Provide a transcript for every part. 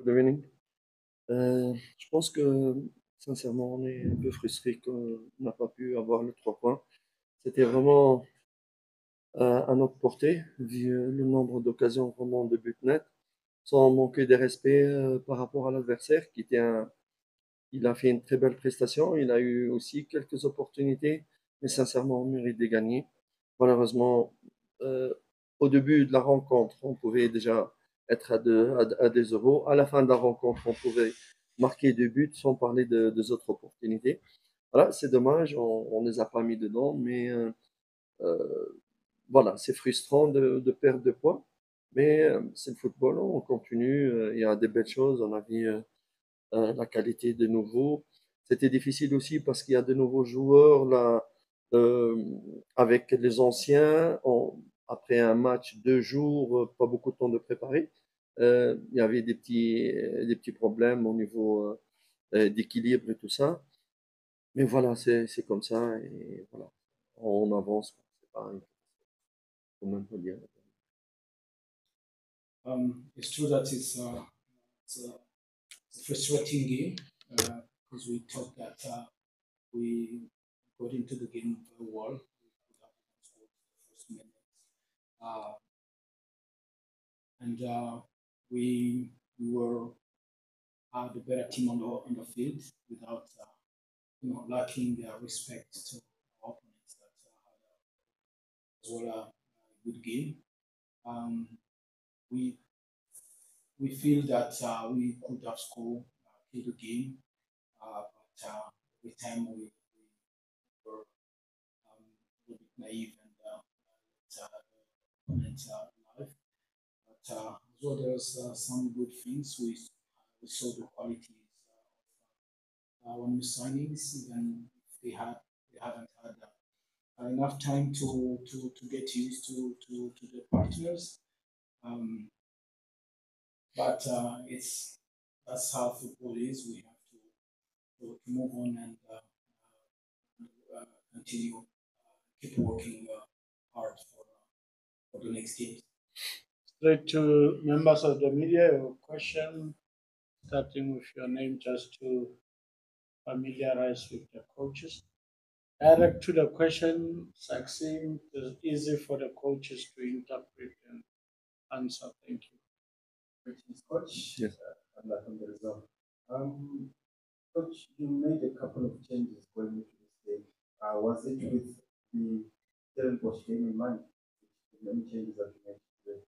Good evening. Je pense que, sincèrement, on est un peu frustré qu'on n'a pas pu avoir le 3 points. C'était vraiment à notre portée, vu le nombre d'occasions vraiment de buts nets, sans manquer de respect par rapport à l'adversaire, il a fait une très belle prestation. Il a eu aussi quelques opportunités, mais sincèrement, on mérite de gagner. Malheureusement, euh, au début de la rencontre, on pouvait déjà être à 2-0. À la fin de la rencontre, on pouvait marquer 2 buts sans parler des autres opportunités. Voilà, c'est dommage, on ne les a pas mis dedans, mais euh, voilà, c'est frustrant de perdre 2 points. Mais c'est le football, on continue. Il y a des belles choses. On a vu la qualité de nouveau. C'était difficile aussi parce qu'il y a de nouveaux joueurs là, euh, avec les anciens. Après un match, 2 jours, pas beaucoup de temps de préparer. Il y avait des petits problèmes au niveau d'équilibre et tout ça. Mais voilà, c'est comme ça et voilà, on avance. C'est pas comment on peut dire. It's true that it's a frustrating game because we thought that we got into the game very well. We could have scored the first minute, uh, and we were the better team on the field without lacking respect to our opponents. That had as well a good game. Um, we we feel that we could have scored, kill the game, but every time we were a little bit naive and let opponent live. But as well, there's some good things. We saw the qualities of our new signings, even if they haven't had enough time to get used to the partners. Um, but it's that's how football is. We have to move on and continue, keep working hard for the next game. Straight to members of the media, your question, starting with your name, just to familiarize with the coaches. Direct to the question, succinct, easy for the coaches to interpret and answer. Thank you. Greetings, Coach. Yes. And from the result. Coach, you made a couple of changes going into this game. Was it with the Stellenbosch game in mind? The many changes that you made today?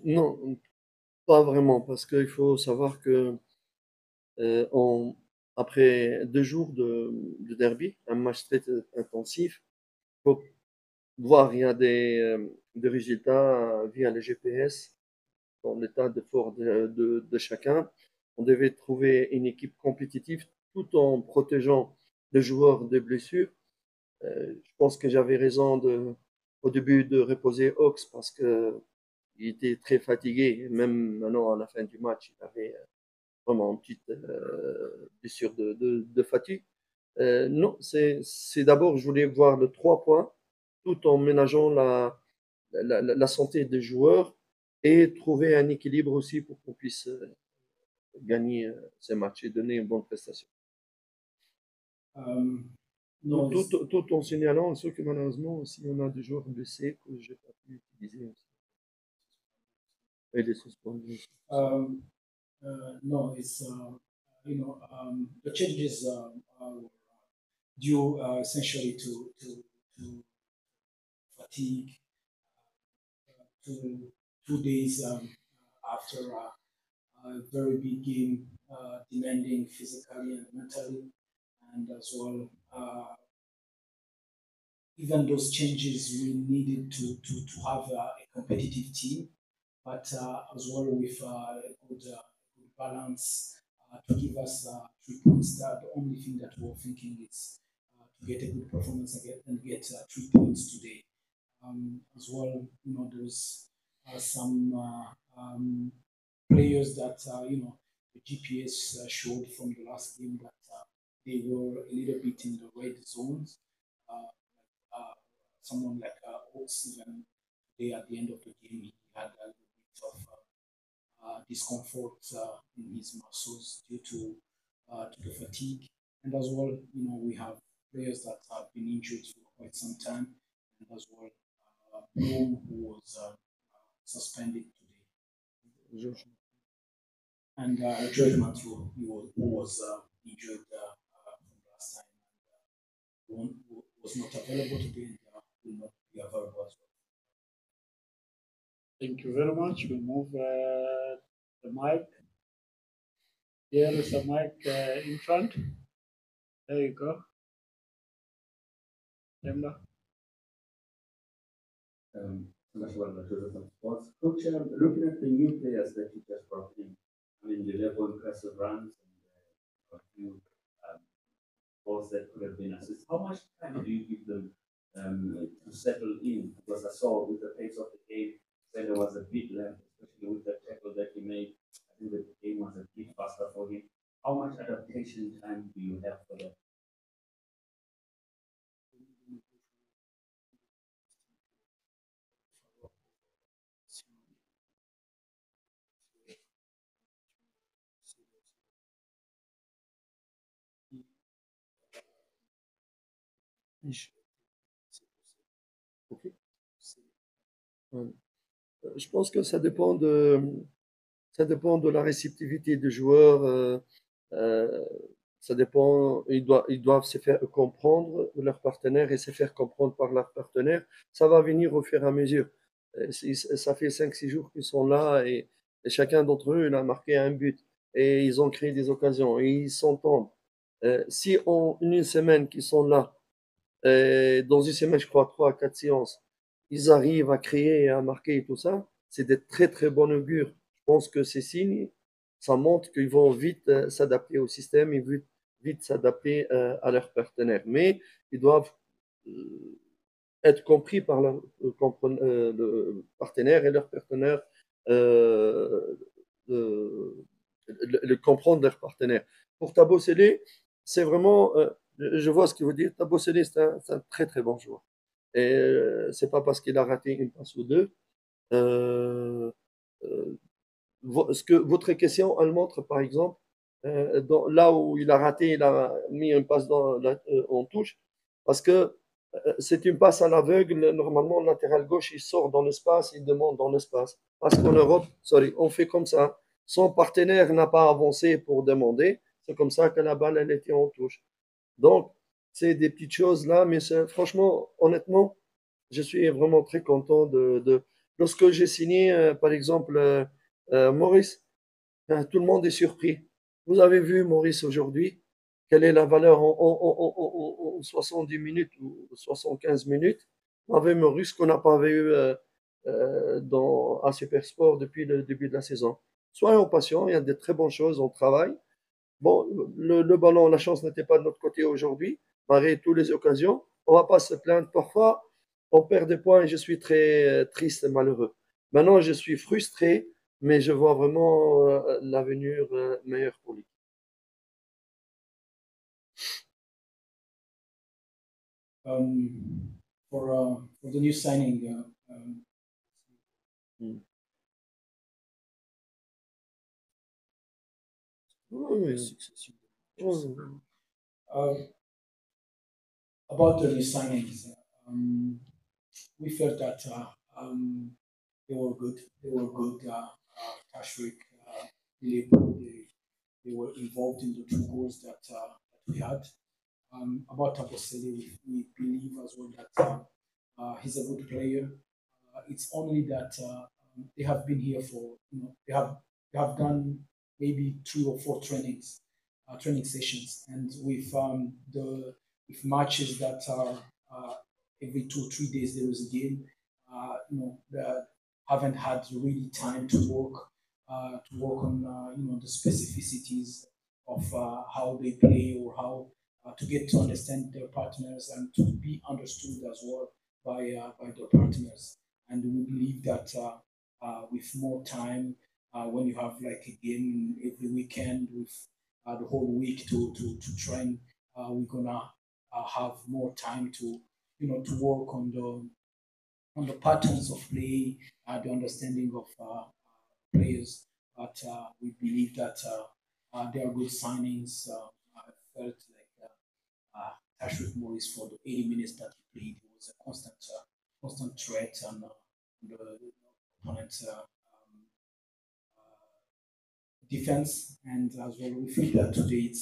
Non, pas vraiment, parce qu'il faut savoir que après 2 jours de derby, un match très intensif, faut voir, il y a des résultats via les GPS dans l'état de force de chacun. On devait trouver une équipe compétitive tout en protégeant les joueurs des blessures. Je pense que j'avais raison au début de reposer Ox parce que il était très fatigué. Même maintenant, à la fin du match, il avait vraiment une petite blessure de fatigue. Non, c'est d'abord, je voulais voir le 3 points tout en ménageant la santé des joueurs et trouver un équilibre aussi pour qu'on puisse gagner ces matchs et donner une bonne prestation. No, Tout en signalant ceux que malheureusement aussi on a des joueurs blessés que je n'ai pas pu utiliser aussi. Et des suspendus. no, it's the changes are due essentially to fatigue, to 2 days after a very big game, demanding physically and mentally, and as well. Even those changes, we needed to have a competitive team, but as well with good balance to give us 3 points. That the only thing that we're thinking is to get a good performance and get 3 points today. As well, there's some players that the GPS showed from the last game that they were a little bit in the red zones. Someone like Oaks, even today at the end of the game, he had a little bit of discomfort in his muscles due to the fatigue. And as well, we have players that have been injured for quite some time, and as well, Bloom, who was suspended today, and George Matthew, who was injured from last time, and was not available today, and will not be available as well. Thank you very much. We move the mic. Here is a mic in front. There you go. Demla. Sports. Coach, looking at the new players that you just brought in, I mean, you have impressive runs and a few balls that could have been assists. How much time do you give them to settle in? Because I saw with the pace of the game, then there was a bit left, especially with the tackle that he made. I think the game was a bit faster for him. How much adaptation time do you have for that? Ok. Je pense que ça dépend de la réceptivité du joueur. Ça dépend, ils doivent se faire comprendre leur partenaire et se faire comprendre par leur partenaire. Ça va venir au fur et à mesure. Ça fait 5-6 jours qu'ils sont là et chacun d'entre eux il a marqué un but et ils ont créé des occasions et ils s'entendent. Si en une semaine qu'ils sont là, dans une semaine, je crois, 3 à 4 séances, ils arrivent à créer et à marquer et tout ça, c'est des très très bons augures. Je pense que ces signes, ça montre qu'ils vont vite s'adapter au système et vite s'adapter à leurs partenaires. Mais ils doivent être compris par le partenaire et leur partenaire, euh, comprendre leur partenaire. Pour Thabo Sélé, c'est vraiment, je vois ce qu'il veut dire. Thabo Sélé, c'est un très très bon joueur. Et c'est pas parce qu'il a raté une passe ou deux. Euh, euh, votre question, elle montre par exemple, là où il a raté, il a mis une passe en touche, parce que c'est une passe à l'aveugle. Normalement, le latéral gauche, il sort dans l'espace, il demande dans l'espace. Parce qu'en Europe, sorry, on fait comme ça. Son partenaire n'a pas avancé pour demander. C'est comme ça que la balle, elle était en touche. Donc, c'est des petites choses là, mais franchement, honnêtement, je suis vraiment très content lorsque j'ai signé, par exemple, Maurice, tout le monde est surpris. Vous avez vu Maurice aujourd'hui, quelle est la valeur en 70 minutes ou 75 minutes. On avait Maurice qu'on n'a pas vu à Super Sport depuis le début de la saison. Soyons patients, il y a de très bonnes choses, on travaille. Bon, le ballon, la chance n'était pas de notre côté aujourd'hui, malgré toutes les occasions. On ne va pas se plaindre. Parfois, on perd des points et je suis très triste et malheureux. Maintenant, je suis frustré, mais je vois vraiment l'avenir meilleur pour lui. For the new signing, about the new signings, we felt that they were good. They were good. Tashrik, Liverpool, they were involved in the 2 goals that we had. About Tabosele, we believe as well that he's a good player. It's only that they have been here for they have done maybe 3 or 4 training sessions, and with matches that are every 2 or 3 days there is a game. That haven't had really time to work on the specificities of how they play or how to get to understand their partners and to be understood as well by their partners. And we believe that with more time, when you have like a game every weekend with the whole week to train we're gonna have more time to to work on the patterns of play, the understanding of players. But we believe that there are good signings. I felt like Tashreeq Morris for the 80 minutes that he played, he was a constant threat on the opponent's defense. And as well, we feel that today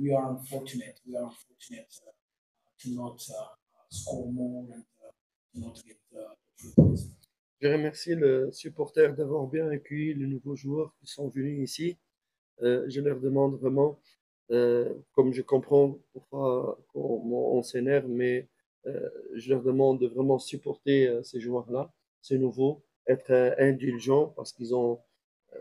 we are unfortunate. We are unfortunate to not score more and to not get the 3 points. Je remercie le supporter d'avoir bien accueilli les nouveaux joueurs qui sont venus ici. Je leur demande vraiment, comme je comprends pourquoi on s'énerve, mais je leur demande de vraiment supporter ces joueurs-là, ces nouveaux, être indulgents parce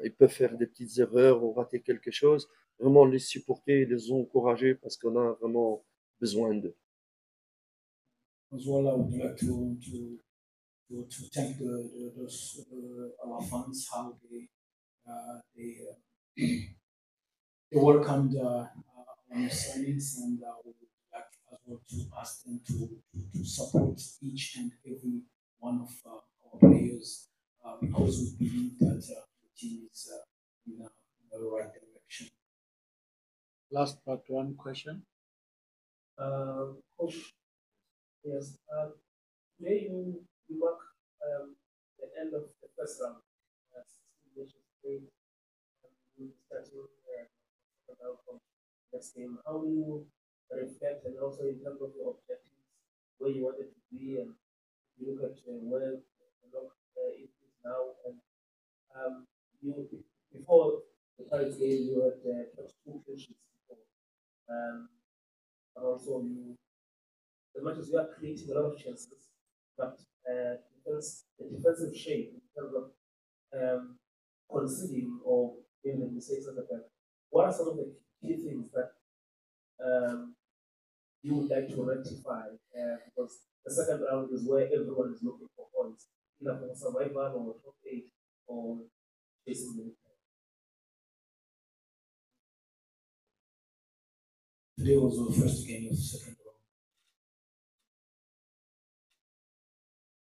ils peuvent faire des petites erreurs ou rater quelque chose. Vraiment les supporter, les encourager parce qu'on a vraiment besoin d'eux. As well, I would like to thank our fans how they welcomed our new signings, and we would like as well to ask them to support each and every one of our players because we believe that the team is in the right direction. Last but one question. Coach, yes. Today you mark the end of the first round. 16 nations played. We'll be starting from next game. How do you reflect, and also in terms of your objectives, where you wanted to be, and you look at where the block it is now, and you before the current game you had touched 2 clean sheets before, and also as much as you are creating a lot of chances, but the defensive shape in terms of conceding or making mistakes at the back. What are some of the key things that you would like to rectify? Because the second round is where everyone is looking for points, either for survival or top 8 or chasing the Today was the first game of the second round.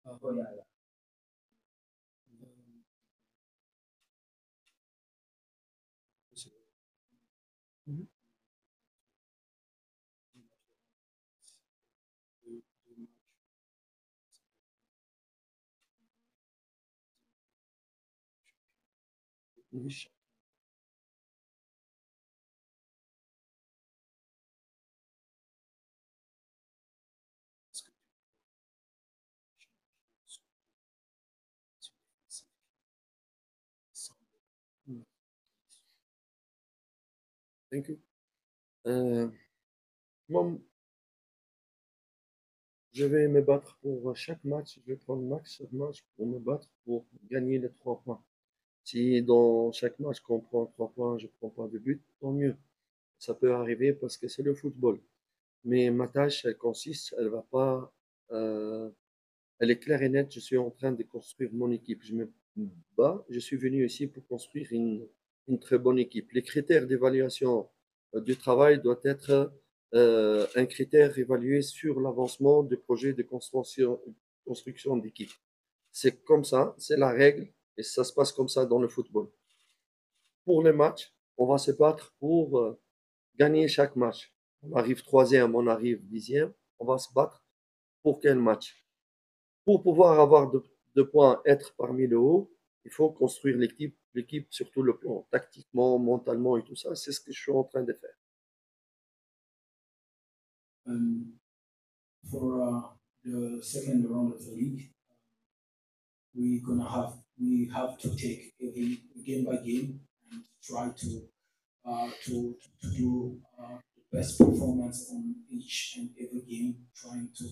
Oh yeah. Thank you. Moi, je vais me battre pour chaque match. Je vais prendre match sur match pour me battre pour gagner les 3 points. Si dans chaque match qu'on prend 3 points, je ne prends pas de but, tant mieux. Ça peut arriver parce que c'est le football. Mais ma tâche, elle consiste, elle va pas, elle est claire et nette. Je suis en train de construire mon équipe. Je me bats. Je suis venu ici pour construire une très bonne équipe. Les critères d'évaluation du travail doivent être un critère évalué sur l'avancement du projet de construction d'équipe. C'est comme ça, c'est la règle et ça se passe comme ça dans le football. Pour les matchs, on va se battre pour gagner chaque match. On arrive 3e, on arrive 10e, on va se battre pour quel match? Pour pouvoir avoir de points, être parmi le haut, il faut construire l'équipe sur tout le plan, tactiquement, mentalement et tout ça. C'est ce que je suis en train de faire. For the second round of the league, we have to take every game by game and try to do the best performance on each and every game, trying to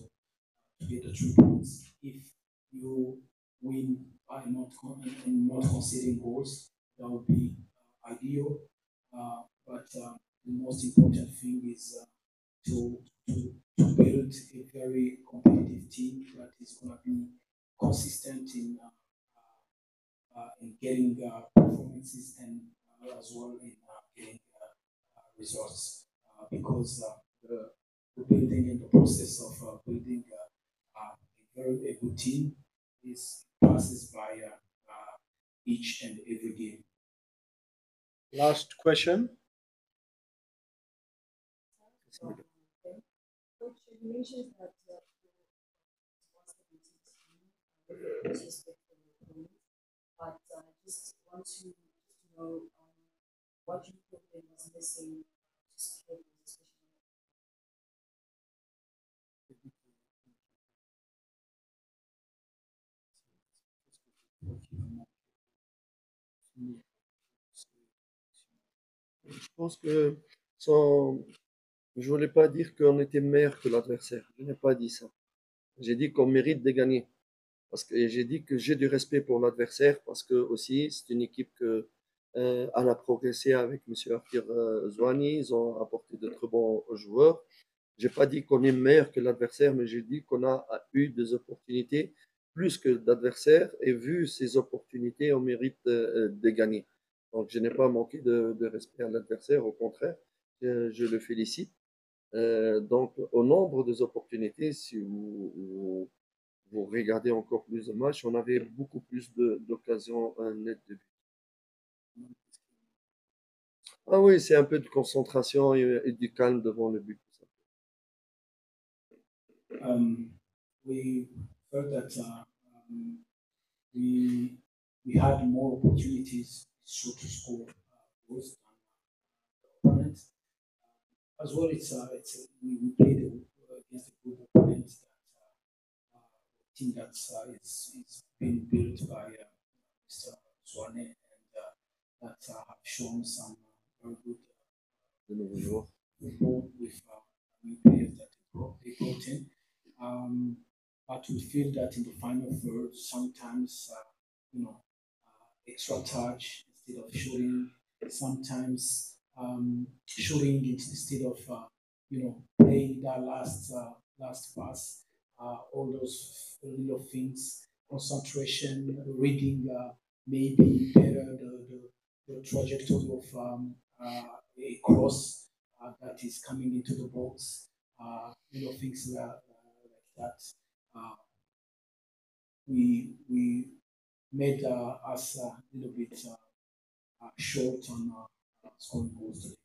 get the 3 points. If you win by not conceding goals, that would be ideal. But the most important thing is to build a very competitive team that is going to be consistent in getting performances and as well in getting results. Because the building and the process of building a good team is passes by each and every game. Last question. Coach, you mentioned that respect for your opponent, but I just want to know what you feel was missing to secure this, especially. Je pense que sans, je voulais pas dire qu'on était meilleur que l'adversaire. Je n'ai pas dit ça. J'ai dit qu'on mérite de gagner. Parce que et j'ai dit que j'ai du respect pour l'adversaire parce que aussi c'est une équipe que elle a progressé avec Monsieur Arthur Zouani. Ils ont apporté de très bons joueurs. J'ai pas dit qu'on est meilleur que l'adversaire, mais j'ai dit qu'on a eu des opportunités plus que l'adversaire et vu ces opportunités, on mérite de gagner. Donc je n'ai pas manqué de respect à l'adversaire, au contraire, je le félicite. Donc au nombre des opportunités, si vous regardez encore plus de matchs, on avait beaucoup plus d'occasions nettes de but. Ah oui, c'est un peu de concentration et du calme devant le but. We felt that we had more opportunities to score goals than the opponent. As well, we played against a good opponent team that is being built by Mr. Swane and that have shown some very good football with new players that they brought in. But we feel that in the final third, sometimes, extra touch instead of shooting, sometimes shooting instead of, playing that last pass, all those little things, concentration, reading maybe better the trajectory of a cross that is coming into the box, things like that. We made us a little bit short on scoring goals today.